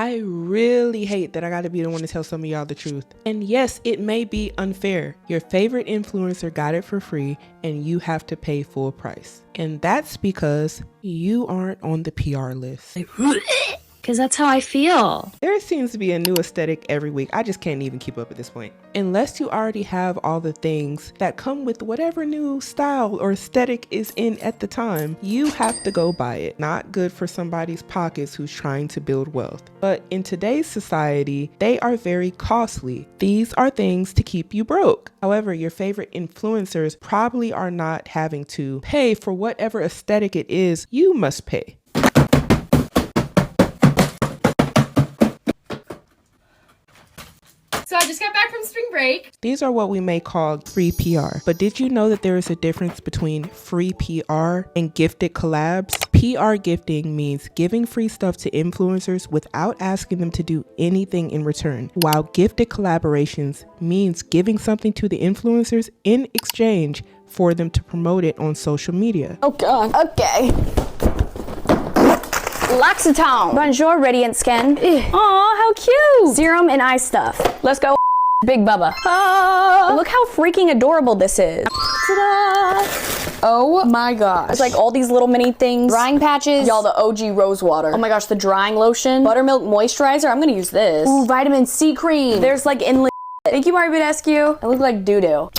I really hate that I gotta be the one to tell some of y'all the truth. And yes, it may be unfair. Your favorite influencer got it for free and you have to pay full price. And that's because you aren't on the PR list. Because that's how I feel. There seems to be a new aesthetic every week. I just can't even keep up at this point. Unless you already have all the things that come with whatever new style or aesthetic is in at the time, you have to go buy it. Not good for somebody's pockets who's trying to build wealth. But in today's society, they are very costly. These are things to keep you broke. However, your favorite influencers probably are not having to pay for whatever aesthetic it is you must pay. So I just got back from spring break. These are what we may call free PR. But did you know that there is a difference between free PR and gifted collabs? PR gifting means giving free stuff to influencers without asking them to do anything in return, while gifted collaborations means giving something to the influencers in exchange for them to promote it on social media. Oh God, okay. L'Occitane. Bonjour, Radiant Skin. Aw, how cute. Serum and eye stuff. Let's go, Big Bubba. Look how freaking adorable this is. Ta-da! Oh my gosh. There's like all these little mini things. Drying patches. Y'all, the OG rose water. Oh my gosh, the drying lotion. Buttermilk moisturizer. I'm gonna use this. Ooh, vitamin C cream. There's like endless. Thank you, Barbie Rescue. I look like doo-doo.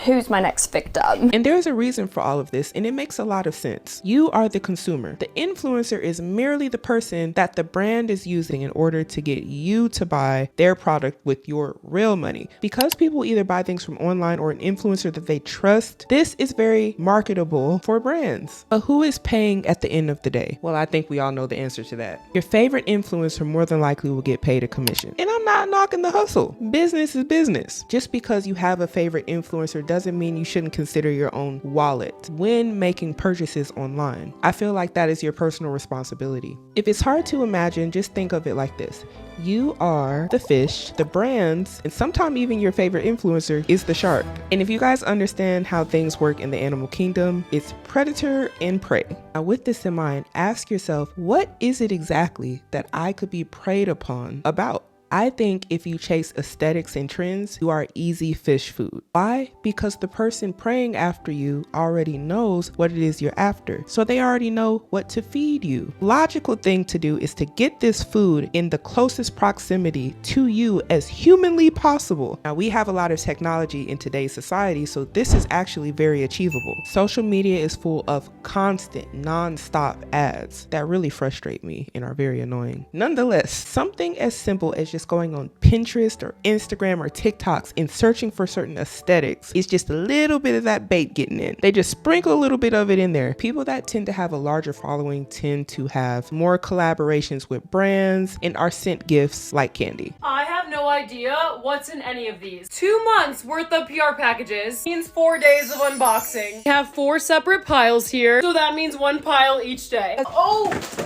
Who's my next victim? And there's a reason for all of this, and it makes a lot of sense. You are the consumer. The influencer is merely the person that the brand is using in order to get you to buy their product with your real money. Because people either buy things from online or an influencer that they trust, this is very marketable for brands. But who is paying at the end of the day? Well, I think we all know the answer to that. Your favorite influencer more than likely will get paid a commission. And I'm not knocking the hustle. Business is business. Just because you have a favorite influencer doesn't mean you shouldn't consider your own wallet when making purchases online. I feel like that is your personal responsibility. If it's hard to imagine, just think of it like this. You are the fish, the brands, and sometimes even your favorite influencer is the shark. And if you guys understand how things work in the animal kingdom, it's predator and prey. Now with this in mind, ask yourself, what is it exactly that I could be preyed upon about? I think if you chase aesthetics and trends, you are easy fish food. Why? Because the person preying after you already knows what it is you're after. So they already know what to feed you. Logical thing to do is to get this food in the closest proximity to you as humanly possible. Now we have a lot of technology in today's society, so this is actually very achievable. Social media is full of constant, non-stop ads that really frustrate me and are very annoying. Nonetheless, something as simple as just going on Pinterest or Instagram or TikToks and searching for certain aesthetics is just a little bit of that bait getting in. They just sprinkle a little bit of it in there. People that tend to have a larger following tend to have more collaborations with brands and are sent gifts like candy. I have no idea what's in any of these. 2 months worth of PR packages means 4 days of unboxing. We have 4 separate piles here, so that means 1 pile each day. Oh!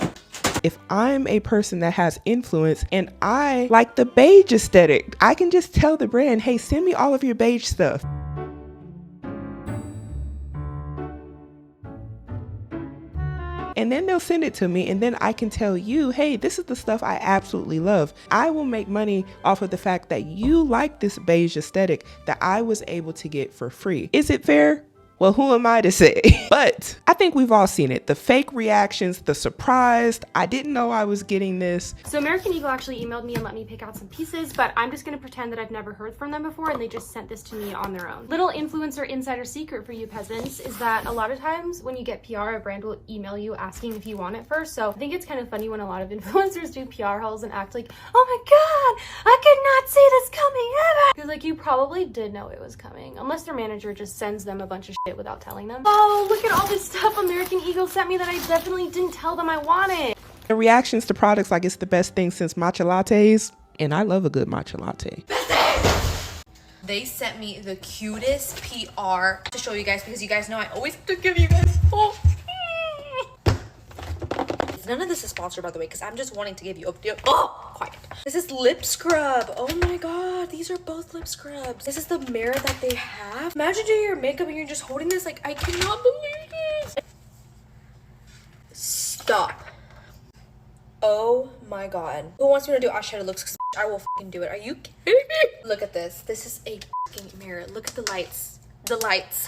If I'm a person that has influence and I like the beige aesthetic, I can just tell the brand, hey, send me all of your beige stuff. And then they'll send it to me, and then I can tell you, hey, this is the stuff I absolutely love. I will make money off of the fact that you like this beige aesthetic that I was able to get for free. Is it fair? Well, who am I to say? But I think we've all seen it. The fake reactions, the surprised, I didn't know I was getting this. So American Eagle actually emailed me and let me pick out some pieces, but I'm just gonna pretend that I've never heard from them before and they just sent this to me on their own. Little influencer insider secret for you peasants is that a lot of times when you get PR, a brand will email you asking if you want it first. So I think it's kind of funny when a lot of influencers do PR hauls and act like, oh my God, I could not see this coming ever. Because like you probably did know it was coming, unless their manager just sends them a bunch of shit without telling them. Oh, look at all this stuff American Eagle sent me that I definitely didn't tell them I wanted. The reactions to products like it's the best thing since matcha lattes, and I love a good matcha latte. They sent me the cutest PR to show you guys because you guys know I always have to give you guys hope. None of this is sponsored, by the way, because I'm just wanting to give you a video. Oh, quiet. This is lip scrub. Oh my God, these are both lip scrubs. This is the mirror that they have. Imagine doing your makeup and you're just holding this. Like, I cannot believe this. Stop. Oh my god. Who wants me to do eyeshadow looks? 'Cause I will fucking do it. Are you kidding me? Look at this. This is a fucking mirror. Look at the lights. The lights.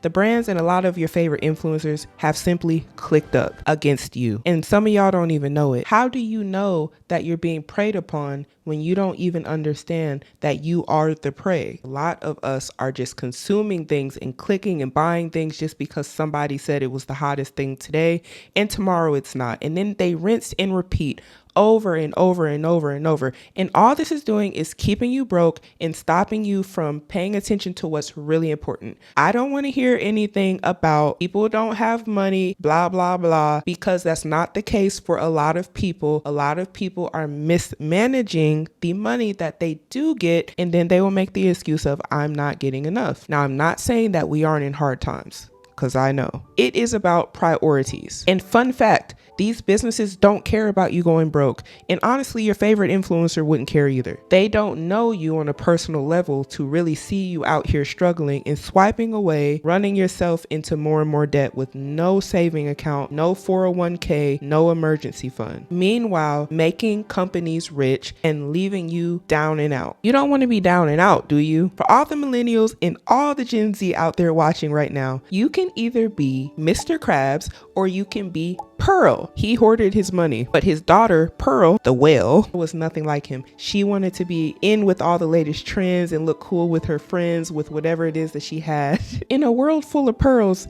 The brands and a lot of your favorite influencers have simply clicked up against you. And some of y'all don't even know it. How do you know that you're being preyed upon when you don't even understand that you are the prey? A lot of us are just consuming things and clicking and buying things just because somebody said it was the hottest thing today and tomorrow it's not. And then they rinse and repeat over and over and over and over. And all this is doing is keeping you broke and stopping you from paying attention to what's really important. I don't want to hear anything about people don't have money, blah, blah, blah, because that's not the case for a lot of people. A lot of people are mismanaging the money that they do get, and then they will make the excuse of, I'm not getting enough. Now, I'm not saying that we aren't in hard times, because I know. It is about priorities. And fun fact, these businesses don't care about you going broke. And honestly, your favorite influencer wouldn't care either. They don't know you on a personal level to really see you out here struggling and swiping away, running yourself into more and more debt with no saving account, no 401k, no emergency fund. Meanwhile, making companies rich and leaving you down and out. You don't want to be down and out, do you? For all the millennials and all the Gen Z out there watching right now, you can either be Mr. Krabs or you can be Pearl. He hoarded his money, but his daughter, Pearl, the whale, was nothing like him. She wanted to be in with all the latest trends and look cool with her friends with whatever it is that she had. In a world full of pearls,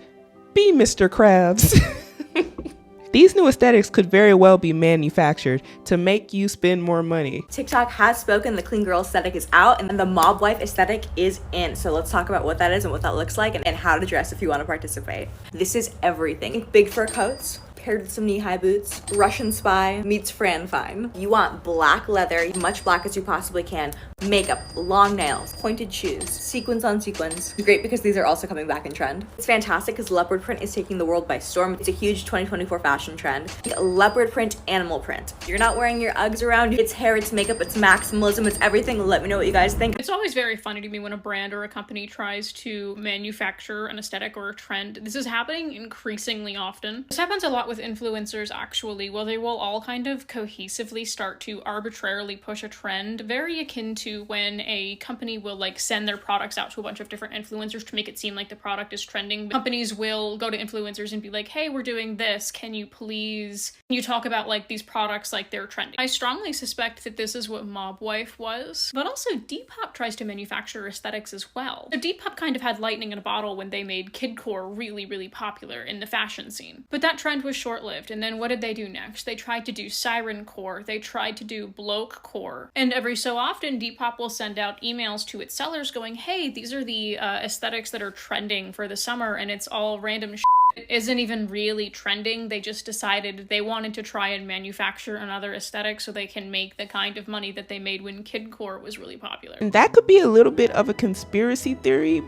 be Mr. Krabs. These new aesthetics could very well be manufactured to make you spend more money. TikTok has spoken, the clean girl aesthetic is out and the mob wife aesthetic is in. So let's talk about what that is and what that looks like and how to dress if you want to participate. This is everything. Big fur coats, paired with some knee-high boots. Russian spy meets Fran Fine. You want black leather, much black as you possibly can. Makeup, long nails, pointed shoes, sequins on sequins. Great because these are also coming back in trend. It's fantastic because leopard print is taking the world by storm. It's a huge 2024 fashion trend. Leopard print, animal print. You're not wearing your Uggs around. It's hair, it's makeup, it's maximalism, it's everything. Let me know what you guys think. It's always very funny to me when a brand or a company tries to manufacture an aesthetic or a trend. This is happening increasingly often. This happens a lot with influencers actually. Well, they will all kind of cohesively start to arbitrarily push a trend, very akin to when a company will like send their products out to a bunch of different influencers to make it seem like the product is trending. Companies will go to influencers and be like, hey, we're doing this. Can you talk about like these products like they're trending? I strongly suspect that this is what Mob Wife was, but also Depop tries to manufacture aesthetics as well. So Depop kind of had lightning in a bottle when they made kidcore really, really popular in the fashion scene. But that trend was short-lived, and then what did they do next? They tried to do siren core, they tried to do bloke core, and every so often Depop will send out emails to its sellers going, hey, these are the aesthetics that are trending for the summer, and it's all random shit. It isn't even really trending. They just decided they wanted to try and manufacture another aesthetic so they can make the kind of money that they made when kidcore was really popular. And that could be a little bit of a conspiracy theory.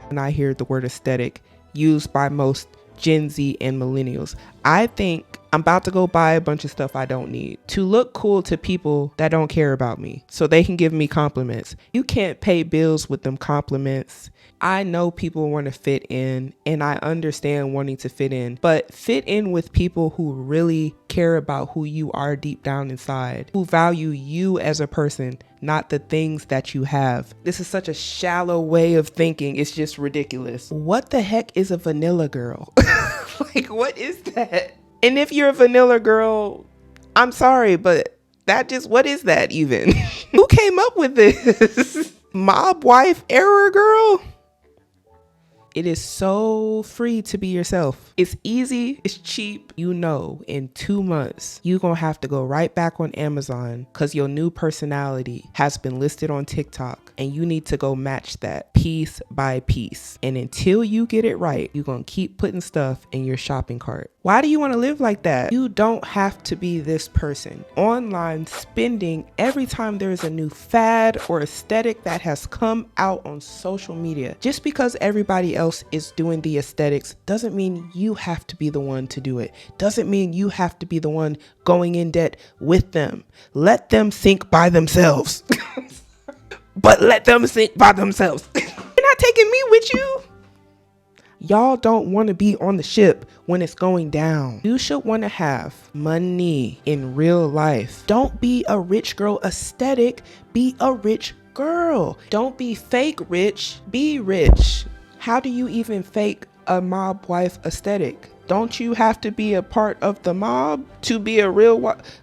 When I hear the word aesthetic used by most Gen Z and millennials, I think I'm about to go buy a bunch of stuff I don't need to look cool to people that don't care about me so they can give me compliments. You can't pay bills with them compliments. I know people want to fit in and I understand wanting to fit in, but fit in with people who really care about who you are deep down inside, who value you as a person, not the things that you have. This is such a shallow way of thinking. It's just ridiculous. What the heck is a vanilla girl? Like, what is that? And if you're a vanilla girl, I'm sorry, but what is that even? Who came up with this? Mob wife error girl? It is so free to be yourself. It's easy, it's cheap. You know, in 2 months, you're gonna have to go right back on Amazon because your new personality has been listed on TikTok and you need to go match that piece by piece. And until you get it right, you're gonna keep putting stuff in your shopping cart. Why do you want to live like that? You don't have to be this person. Online spending every time there is a new fad or aesthetic that has come out on social media. Just because everybody else is doing the aesthetics doesn't mean you have to be the one to do it. Doesn't mean you have to be the one going in debt with them. Let them think by themselves. But let them think by themselves. You're not taking me with you. Y'all don't want to be on the ship when it's going down. You should want to have money in real life. Don't be a rich girl aesthetic, be a rich girl. Don't be fake rich, be rich. How do you even fake a mob wife aesthetic? Don't you have to be a part of the mob to be a real wife?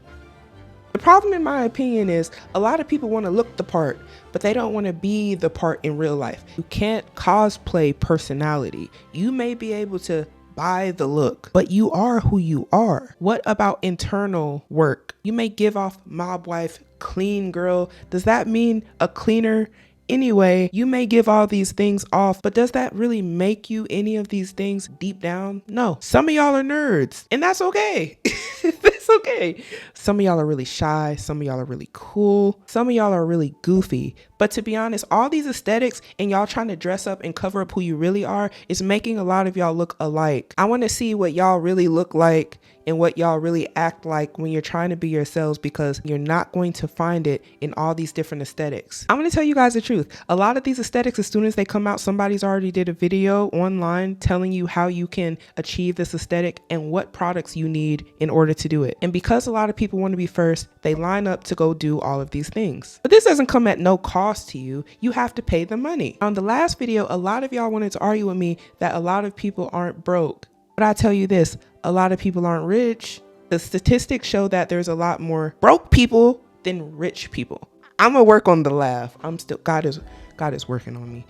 The problem, in my opinion, is a lot of people want to look the part, but they don't want to be the part in real life. You can't cosplay personality. You may be able to buy the look, but you are who you are. What about internal work? You may give off mob wife, clean girl. Does that mean a cleaner? Anyway, you may give all these things off, but does that really make you any of these things deep down? No. Some of y'all are nerds, and that's okay. That's okay. Some of y'all are really shy. Some of y'all are really cool. Some of y'all are really goofy. But to be honest, all these aesthetics and y'all trying to dress up and cover up who you really are is making a lot of y'all look alike. I want to see what y'all really look like and what y'all really act like when you're trying to be yourselves, because you're not going to find it in all these different aesthetics. I'm going to tell you guys the truth. A lot of these aesthetics, as soon as they come out, somebody's already did a video online telling you how you can achieve this aesthetic and what products you need in order to do it. And because a lot of people want to be first, they line up to go do all of these things. But this doesn't come at no cost to you. You have to pay the money. On the last video, a lot of y'all wanted to argue with me that a lot of people aren't broke. But I tell you this, a lot of people aren't rich. The statistics show that there's a lot more broke people than rich people. I'm gonna work on the laugh. God is working on me.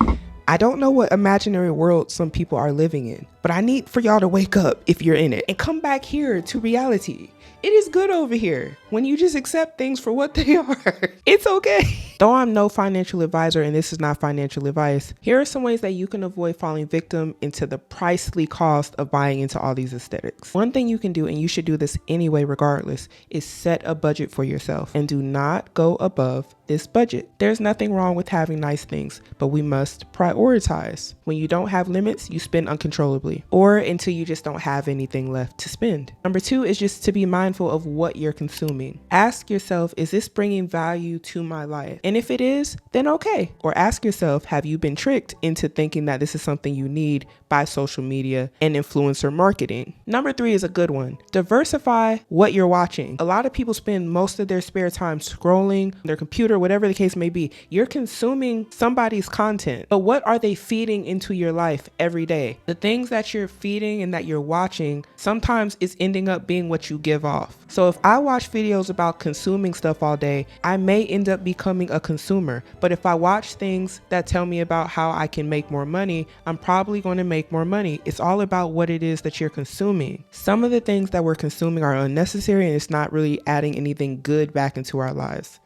I don't know what imaginary world some people are living in, but I need for y'all to wake up if you're in it and come back here to reality. It is good over here when you just accept things for what they are. It's okay. Though I'm no financial advisor and this is not financial advice, here are some ways that you can avoid falling victim into the pricely cost of buying into all these aesthetics. One thing you can do, and you should do this anyway regardless, is set a budget for yourself and do not go above this budget. There's nothing wrong with having nice things, but we must prioritize. When you don't have limits, you spend uncontrollably or until you just don't have anything left to spend. Number 2 is just to be mindful of what you're consuming. Ask yourself, is this bringing value to my life? And if it is, then okay. Or ask yourself, have you been tricked into thinking that this is something you need by social media and influencer marketing? Number 3 is a good one. Diversify what you're watching. A lot of people spend most of their spare time scrolling their computer, whatever the case may be. You're consuming somebody's content, but what are they feeding into your life every day? The things that you're feeding and that you're watching sometimes is ending up being what you give off. So if I watch videos about consuming stuff all day, I may end up becoming a consumer. But if I watch things that tell me about how I can make more money, I'm probably going to make more money. It's all about what it is that you're consuming. Some of the things that we're consuming are unnecessary and it's not really adding anything good back into our lives.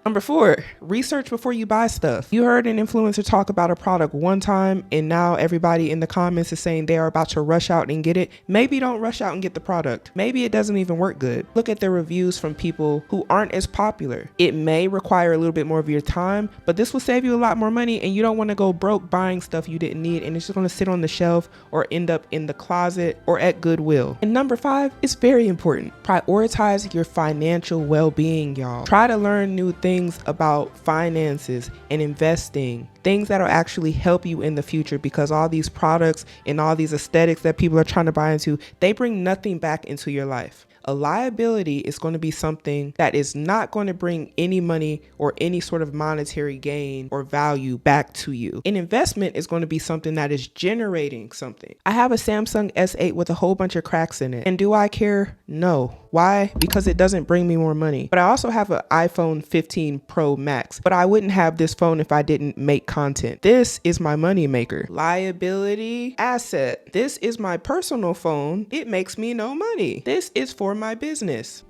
Number 4, research before you buy stuff. You heard an influencer talk about a product one time and now everybody in the comments is saying they are about to rush out and get it. Maybe don't rush out and get the product. Maybe it doesn't even work good. Look at the reviews from people who aren't as popular. It may require a little bit more of your time, but this will save you a lot more money and you don't want to go broke buying stuff you didn't need and it's just going to sit on the shelf or end up in the closet or at Goodwill. And number 5 is very important. Prioritize your financial well-being, y'all. Try to learn new things about finances and investing, things that'll actually help you in the future, because all these products and all these aesthetics that people are trying to buy into, they bring nothing back into your life. A liability is going to be something that is not going to bring any money or any sort of monetary gain or value back to you. An investment is going to be something that is generating something. I have a Samsung S8 with a whole bunch of cracks in it. And do I care? No. Why? Because it doesn't bring me more money. But I also have an iPhone 15 Pro Max. But I wouldn't have this phone if I didn't make content. This is my money maker. Liability, asset. This is my personal phone. It makes me no money. This is for my business.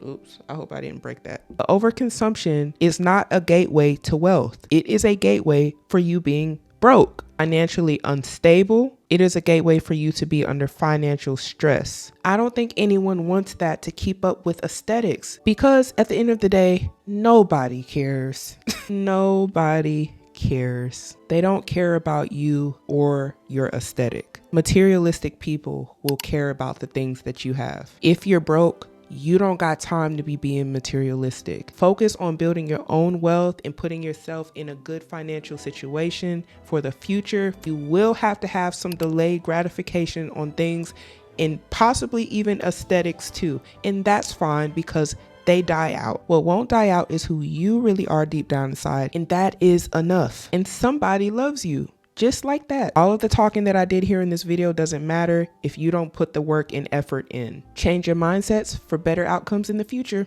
Oops, I hope I didn't break that. Overconsumption is not a gateway to wealth. It is a gateway for you being broke, financially unstable. It is a gateway for you to be under financial stress. I don't think anyone wants that to keep up with aesthetics, because at the end of the day, nobody cares. Nobody cares. They don't care about you or your aesthetic. Materialistic people will care about the things that you have. If you're broke, you don't got time to be being materialistic. Focus on building your own wealth and putting yourself in a good financial situation for the future. You will have to have some delayed gratification on things and possibly even aesthetics too. And that's fine because they die out. What won't die out is who you really are deep down inside. And that is enough. And somebody loves you. Just like that. All of the talking that I did here in this video doesn't matter if you don't put the work and effort in. Change your mindsets for better outcomes in the future.